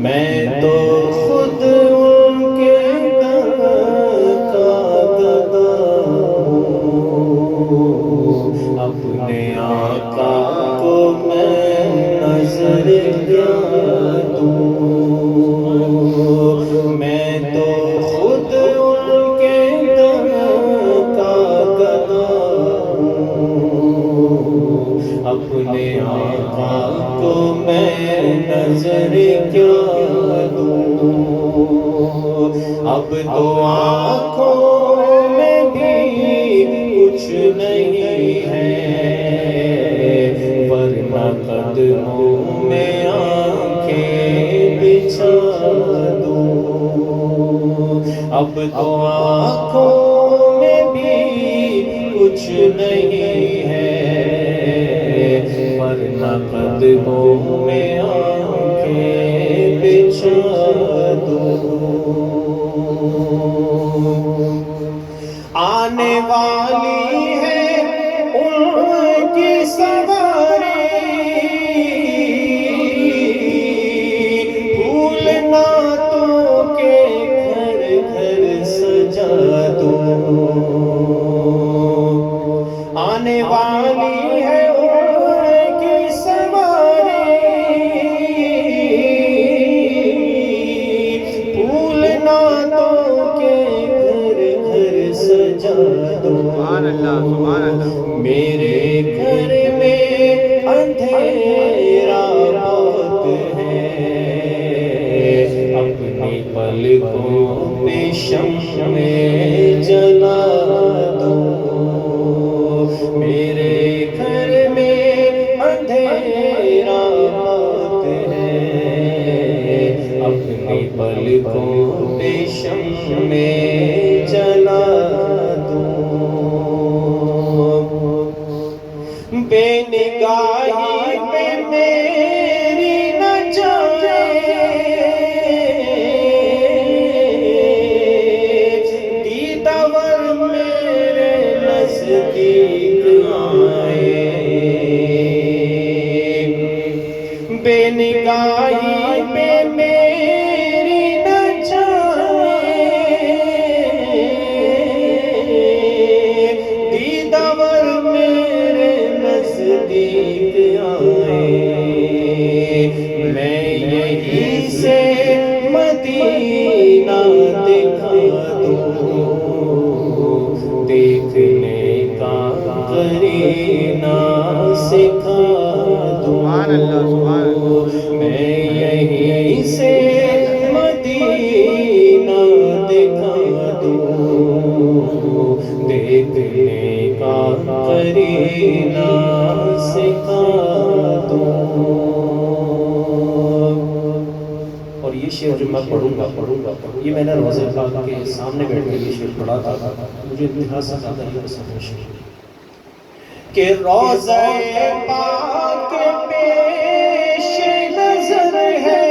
میں تو خود ان کے در کا گدا ہوں، اپنے آقا کو میں نظر کیا دوں، میں تو خود ان کے در کا گدا ہوں، اپنے آقا کو میں نظر کیا دوں، اب تو آنکھوں میں بھی کچھ نہیں ہے، ورنہ قدموں میں آنکھیں بچھا دوں، اب تو آنکھوں میں بھی کچھ نہیں ہے، ورنہ قدموں میں آنکھیں بچھا دوں، آنے والی ہے ان کی سواری، پھول نعتوں کے گھر گھر سجا دوں، آنے والی ہے ان کی سواری، پھول نعتوں کے گھر گھر سجا دوں، سبحان اللہ سبحان اللہ۔ میرے گھر میں اندھیرا بہت ہے، اپنی پلکوں پہ شمع جلا دوں، میرے گھر میں اندھیرا بہت ہے، اپنی پلکوں پہ شمع جلا دوں، بے نگاہی پہ میری نہ جائے، دیدور میرے نزدیک آئے، بے نگاہی پہ میری نہ جائے، دیدور میرے نزدیک آئے، میں یہیں سے مدینہ دکھا دوں، دیکھنے کا قرینہ سکھا دوں، سبحان اللہ سبحان اللہ۔ میں یہیں سے مدینہ دکھا دوں، دیکھنے کا قرینہ سکھا دوں، اور یہ شعر جو میں پڑھوں گا یہ میں نے روضہ پاک کے سامنے بیٹھ کے یہ شعر پڑھا تھا، مجھے انتہا سے زیادہ یہ پسند ہے کہ روضہ پاک پیش نظر ہے،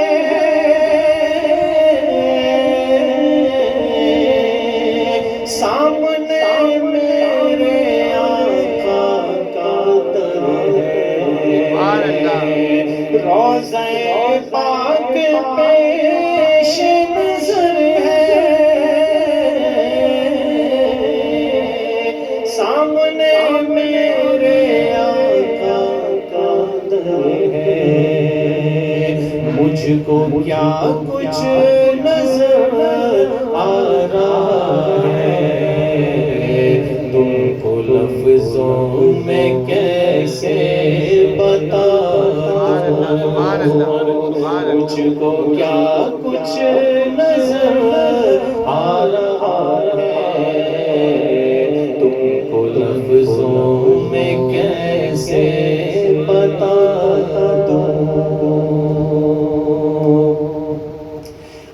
سامنے میرے آقا کا در ہے، سبحان اللہ۔ روضہ پاک پیش نظر ہے، سامنے میرے آقا کا در ہے، مجھ کو کیا کچھ نظر آ رہا ہے، تم کو لفظوں میں کیسے بتا دوں، مجھ کو کیا کچھ نظر آ رہا ہے، تم کو لفظوں میں کیسے بتا دوں،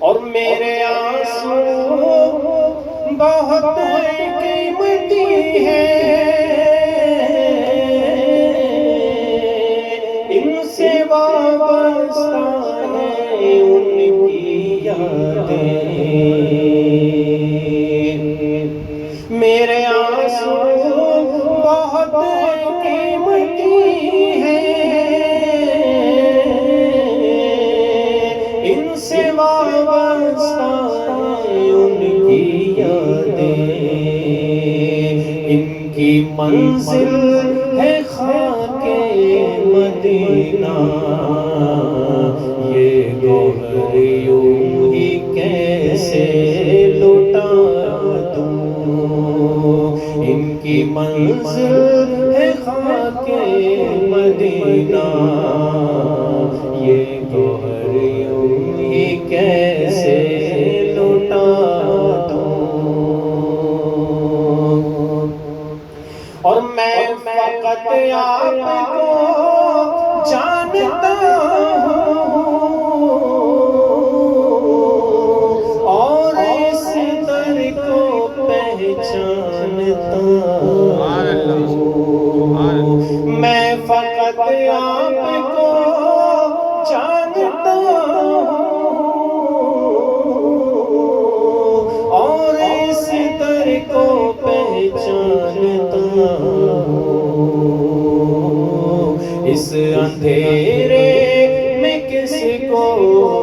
اور میرے آنسو بہت قیمتی ہیں، ان سے وابستہ ہیں ان کی یادیں، کی منزل ہے خاک مدینہ، یہ گوہر یوں ہی کیسے لٹا دوں، ان کی منزل ہے خاک مدینہ، یہ گوہر یوں ہی کیسے لٹا دوں، اور میں فقط آپ کو جانتا ہوں، اور اس در کو پہچانتا ہوں، میں فقط آپ کو جانتا ہوں، اور اس در کو پہچانتا ہوں، اس اندھیرے میں کس کو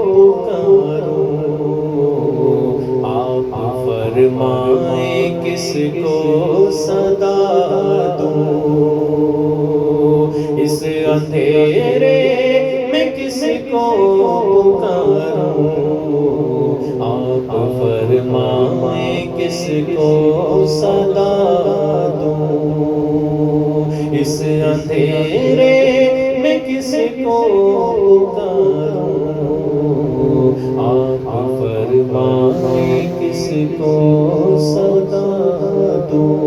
پکاروں، آپ فرمائیں کس کو صدا دوں، اس اندھیرے میں کس کو پکاروں، آپ فرمائیں کس کو صدا دوں، اس اندھیرے میں کس کو پکاروں، آپ فرمائیں کس کو صدا دوں،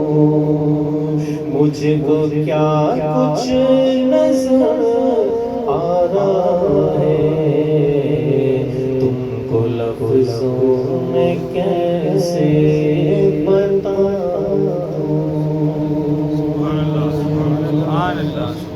مجھ کو کیا کچھ نظر آ رہا ہے، تم کو لفظوں میں کیسے